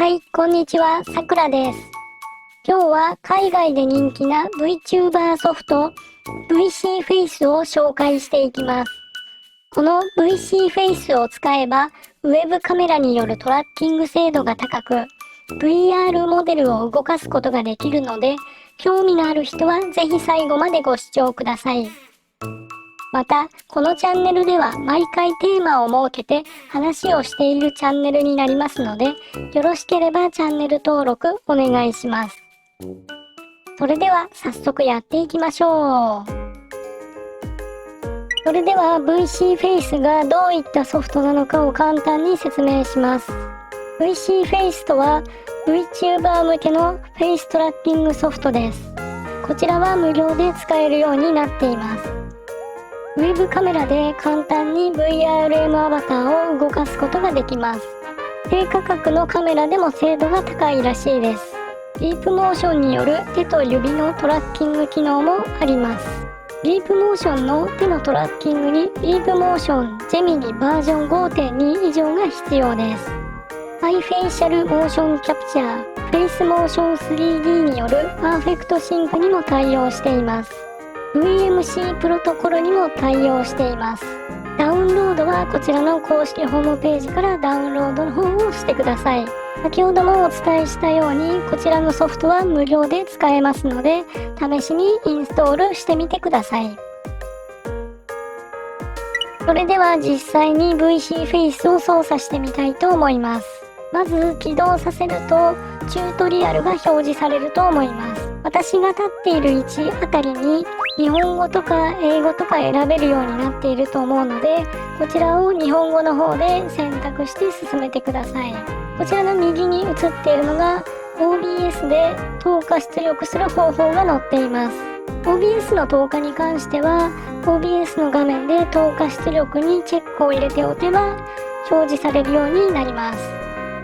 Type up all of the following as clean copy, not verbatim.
はい、こんにちは、さくらです。今日は海外で人気な VTuber ソフト VC フェイスを紹介していきます。この VC フェイスを使えばウェブカメラによるトラッキング精度が高く VR モデルを動かすことができるので、興味のある人はぜひ最後までご視聴ください。また、このチャンネルでは毎回テーマを設けて話をしているチャンネルになりますので、よろしければチャンネル登録お願いします。それでは早速やっていきましょう。それでは VC フェイスがどういったソフトなのかを簡単に説明します。VC フェイスとは VTuber 向けのフェイストラッキングソフトです。こちらは無料で使えるようになっています。ウェブカメラで簡単に VRM アバターを動かすことができます。低価格のカメラでも精度が高いらしいです。ディープモーションによる手と指のトラッキング機能もあります。ディープモーションの手のトラッキングにディープモーションジェミニバージョン 5.2 以上が必要です。ハイフェイシャルモーションキャプチャー、フェイスモーション 3D によるパーフェクトシンクにも対応しています。VMC プロトコルにも対応しています。ダウンロードはこちらの公式ホームページからダウンロードの方をしてください。先ほどもお伝えしたようにこちらのソフトは無料で使えますので、試しにインストールしてみてください。それでは実際に VC フェイスを操作してみたいと思います。まず起動させるとチュートリアルが表示されると思います。私が立っている位置あたりに日本語とか英語とか選べるようになっていると思うので、こちらを日本語の方で選択して進めてください。こちらの右に映っているのが OBS で透過出力する方法が載っています。OBS の透過に関しては OBS の画面で透過出力にチェックを入れておけば表示されるようになります。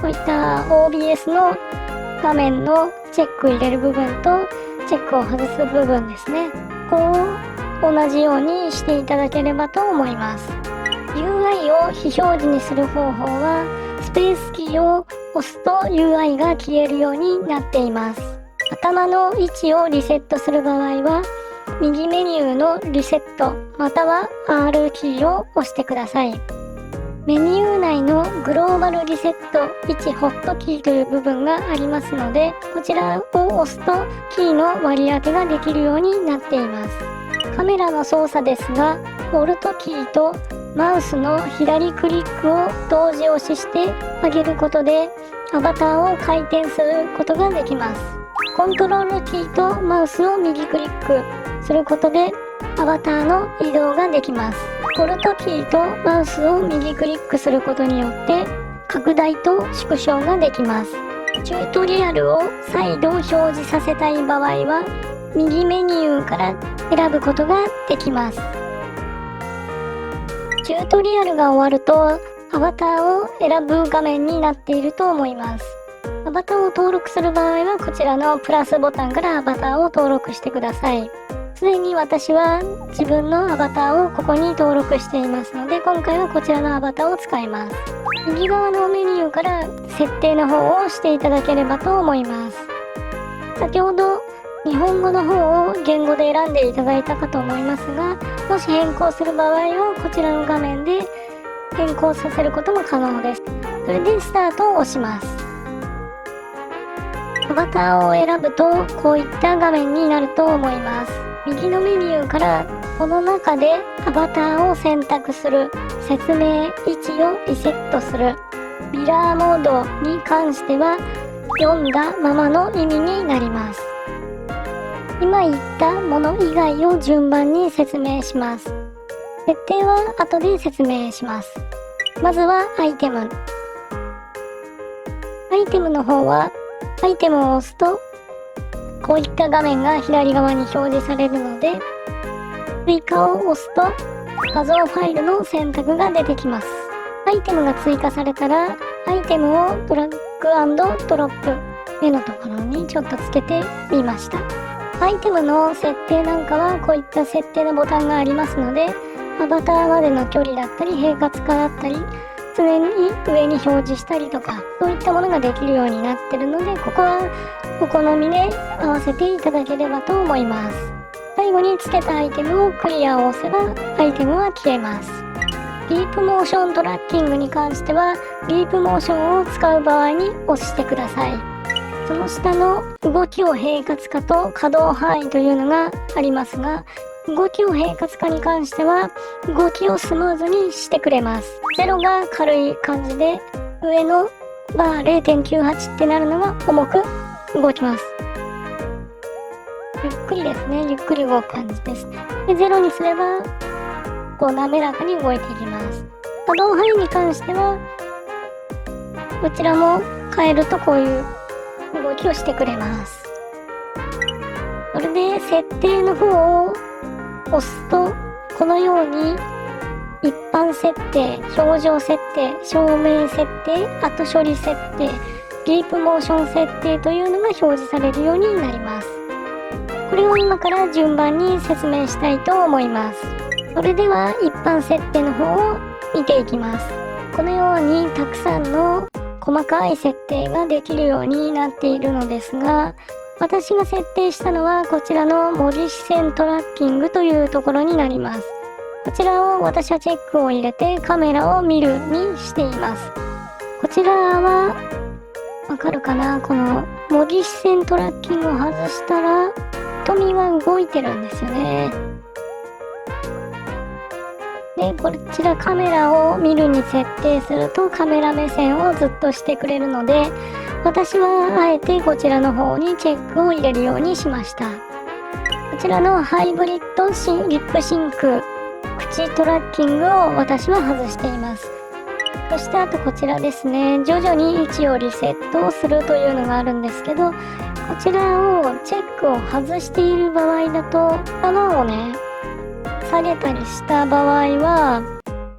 こういった OBS の画面のチェック入れる部分とチェックを外す部分ですね。こう同じようにしていただければと思います。UI を非表示にする方法はスペースキーを押すと UI が消えるようになっています。頭の位置をリセットする場合は右メニューのリセットまたは R キーを押してください。メニュー内のグローバルリセット1ホットキーという部分がありますので、こちらを押すとキーの割り当てができるようになっています。カメラの操作ですが、オルトキーとマウスの左クリックを同時押ししてあげることでアバターを回転することができます。コントロールキーとマウスを右クリックすることでアバターの移動ができます。オルトキーとマウスを右クリックすることによって拡大と縮小ができます。チュートリアルを再度表示させたい場合は右メニューから選ぶことができます。チュートリアルが終わるとアバターを選ぶ画面になっていると思います。アバターを登録する場合はこちらのプラスボタンからアバターを登録してください。すでに私は自分のアバターをここに登録していますので、今回はこちらのアバターを使います。右側のメニューから設定の方をしていただければと思います。先ほど日本語の方を言語で選んでいただいたかと思いますが、もし変更する場合はこちらの画面で変更させることも可能です。それでスタートを押します。アバターを選ぶとこういった画面になると思います。右のメニューからこの中でアバターを選択する、説明位置をリセットする、ミラーモードに関しては読んだままの意味になります。今言ったもの以外を順番に説明します。設定は後で説明します。まずはアイテム。アイテムの方はアイテムを押すとこういった画面が左側に表示されるので、追加を押すと画像ファイルの選択が出てきます。アイテムが追加されたらアイテムをドラッグ&ドロップ、目のところにちょっとつけてみました。アイテムの設定なんかはこういった設定のボタンがありますので、アバターまでの距離だったり平滑化だったり常に上に表示したりとか、そういったものができるようになってるので、ここはお好みで合わせていただければと思います。最後につけたアイテムをクリアを押せばアイテムは消えます。ディープモーショントラッキングに関しては、ディープモーションを使う場合に押してください。その下の動きを平滑化と可動範囲というのがありますが、動きを平滑化に関しては動きをスムーズにしてくれます。0が軽い感じで、上のバー 0.98 ってなるのが重く動きます。ゆっくりですね。ゆっくり動く感じです。で、0にすればこう滑らかに動いていきます。可動範囲に関してはこちらも変えるとこういう動きをしてくれます。それで設定の方を押すと、このように一般設定、表情設定、照明設定、後処理設定、ディープモーション設定というのが表示されるようになります。これを今から順番に説明したいと思います。それでは一般設定の方を見ていきます。このようにたくさんの細かい設定ができるようになっているのですが、私が設定したのはこちらの文字視線トラッキングというところになります。こちらを私はチェックを入れてカメラを見るにしています。こちらはわかるかな、この文字視線トラッキングを外したら瞳が動いてるんですよね。で、こちらカメラを見るに設定するとカメラ目線をずっとしてくれるので、私はあえてこちらの方にチェックを入れるようにしました。こちらのハイブリッドリップシンク口トラッキングを私は外しています。そしてあとこちらですね、徐々に位置をリセットをするというのがあるんですけど、こちらをチェックを外している場合だと頭をね下げたりした場合は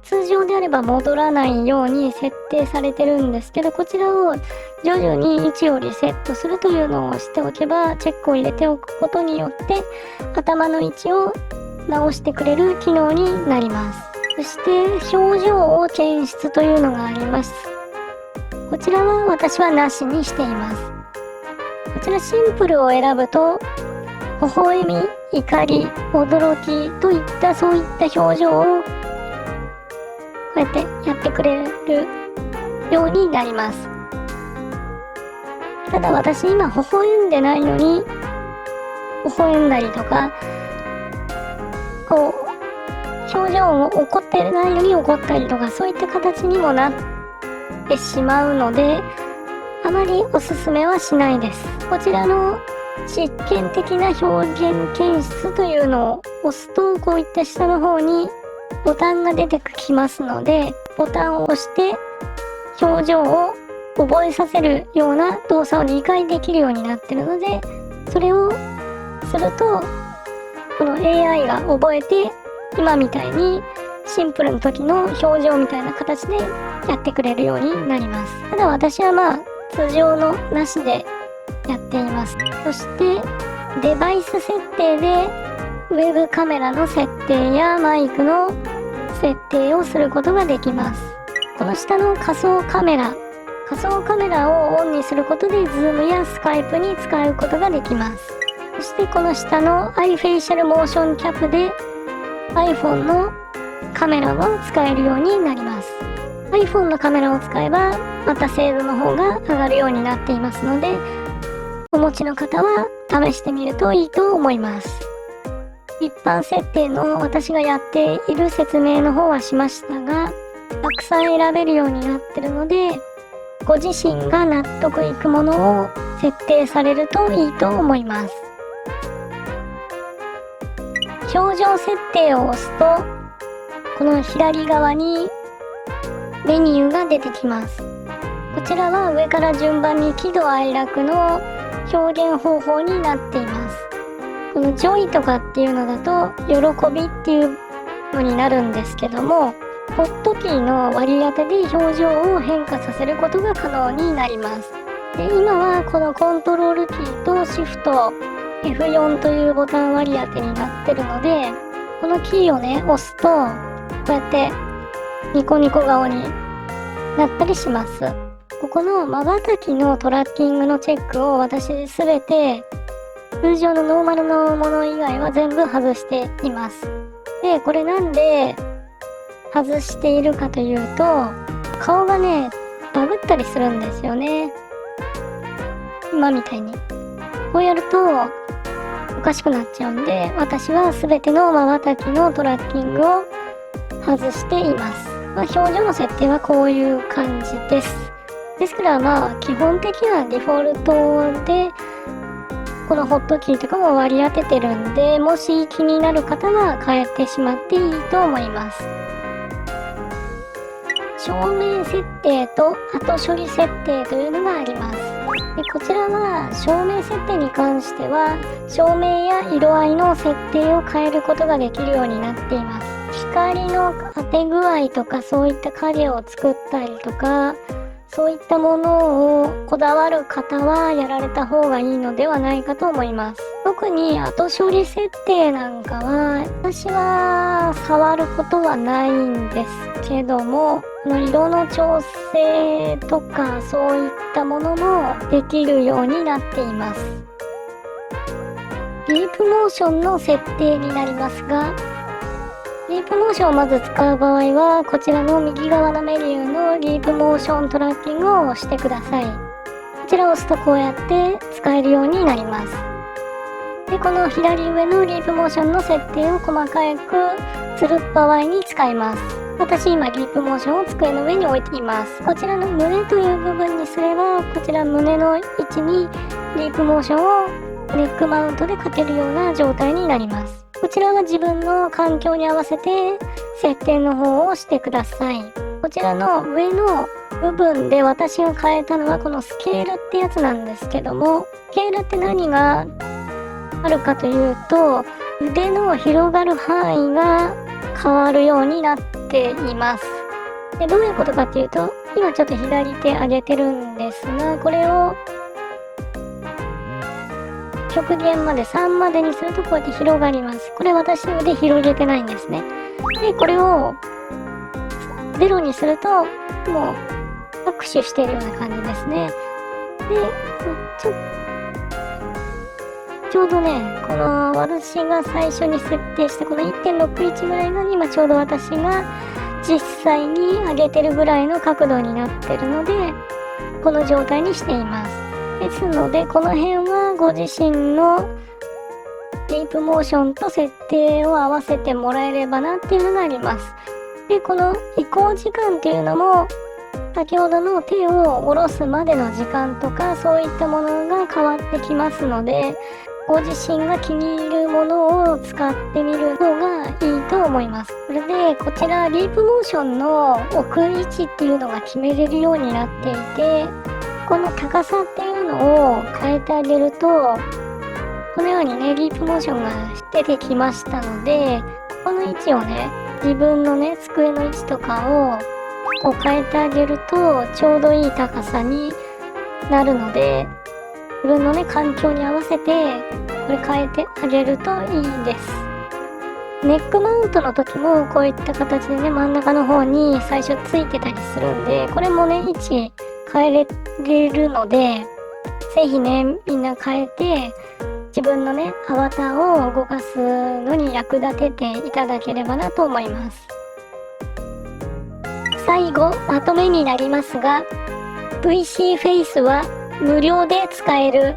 通常であれば戻らないように設定されてるんですけど、こちらを徐々に位置をリセットするというのをしておけば、チェックを入れておくことによって頭の位置を直してくれる機能になります。そして表情を検出というのがあります。こちらは私はなしにしています。こちらシンプルを選ぶと微笑み、怒り、驚きといったそういった表情をこうやってやってくれるようになります。ただ私今微笑んでないのに微笑んだりとか、こう表情を怒ってないのに怒ったりとか、そういった形にもなってしまうのであまりおすすめはしないです。こちらの実験的な表現検出というのを押すと、こういった下の方にボタンが出てきますので、ボタンを押して表情を覚えさせるような動作を2回できるようになっているので、それをするとこの AI が覚えて今みたいにシンプルの時の表情みたいな形でやってくれるようになります。ただ私は通常のなしでやっています。そしてデバイス設定でウェブカメラの設定やマイクの設定をすることができます。この下の仮想カメラをオンにすることで Zoom や Skype に使うことができます。そしてこの下の iFacial Motion Cap で iPhone のカメラを使えるようになります。iPhone のカメラを使えばまた精度の方が上がるようになっていますので、お持ちの方は試してみるといいと思います。一般設定の私がやっている説明の方はしましたが、たくさん選べるようになってるので、ご自身が納得いくものを設定されるといいと思います。表情設定を押すと、この左側にメニューが出てきます。こちらは上から順番に喜怒哀楽の表現方法になっています。このジョイとかっていうのだと喜びっていうのになるんですけども、ホットキーの割り当てで表情を変化させることが可能になります。で、今はこのコントロールキーとシフト F4 というボタン割り当てになってるので、このキーをね押すとこうやってニコニコ顔になったりします。ここの瞬きのトラッキングのチェックを私すべて通常のノーマルのもの以外は全部外しています。で、これなんで外しているかというと、顔がね、バグったりするんですよね。今みたいに。こうやるとおかしくなっちゃうんで、私は全ての瞬きのトラッキングを外しています。表情の設定はこういう感じです。ですから基本的なデフォルトでこのホットキーとかも割り当ててるんで、もし気になる方は変えてしまっていいと思います。照明設定と後処理設定というのがあります。でこちらは照明設定に関しては照明や色合いの設定を変えることができるようになっています。光の当て具合とかそういった影を作ったりとかそういったものをこだわる方はやられた方がいいのではないかと思います。特に後処理設定なんかは私は触ることはないんですけども、色の調整とかそういったものもできるようになっています。ディープモーションの設定になりますが、ディープモーションをまず使う場合はこちらの右側のメニューのディープモーショントラッキングを押してください。こちらを押すとこうやって使えるようになります。でこの左上のディープモーションの設定を細かくする場合に使います。私今ディープモーションを机の上に置いています。こちらの胸という部分にすればこちら胸の位置にディープモーションをネックマウントでかけるような状態になります。こちらは自分の環境に合わせて設定の方をしてください。こちらの上の部分で私が変えたのはこのスケールってやつなんですけども、スケールって何があるかというと腕の広がる範囲が変わるようになっています。でどういうことかっていうと、今ちょっと左手上げてるんですが、これを極限まで3までにするとこうやって広がります。これ私腕広げてないんですね。でこれを0にするともう拍手しているような感じですね。でちょうどね、この私が最初に設定したこの 1.61 ぐらいが今ちょうど私が実際に上げてるぐらいの角度になってるのでこの状態にしています。ですのでこの辺はご自身のディープモーションと設定を合わせてもらえればなっていうのがあります。でこの移行時間っていうのも先ほどの手を下ろすまでの時間とかそういったものが変わってきますので、ご自身が気に入るものを使ってみるのがいいと思います。それでこちらディープモーションの置く位置っていうのが決めれるようになっていて、この高さっていうのを変えてあげるとこのようにねディープモーションが出てきましたので、この位置をね自分のね机の位置とかをこう変えてあげるとちょうどいい高さになるので、自分のね環境に合わせてこれ変えてあげるといいです。ネックマウントの時もこういった形でね真ん中の方に最初ついてたりするんで、これもね位置変えれるのでぜひねみんな変えて自分のねアバターを動かすのに役立てていただければなと思います。最後まとめになりますが、 VC フェイスは無料で使える、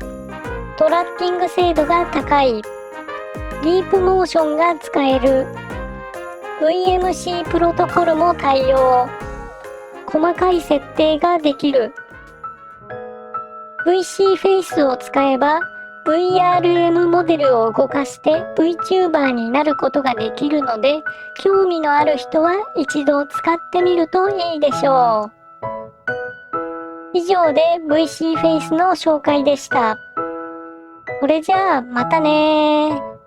トラッキング精度が高い、ディープモーションが使える、 VMC プロトコルも対応、細かい設定ができる。 VC フェイスを使えば VRM モデルを動かして VTuber になることができるので、興味のある人は一度使ってみるといいでしょう。以上で VC フェイスの紹介でした。それじゃあまたねー。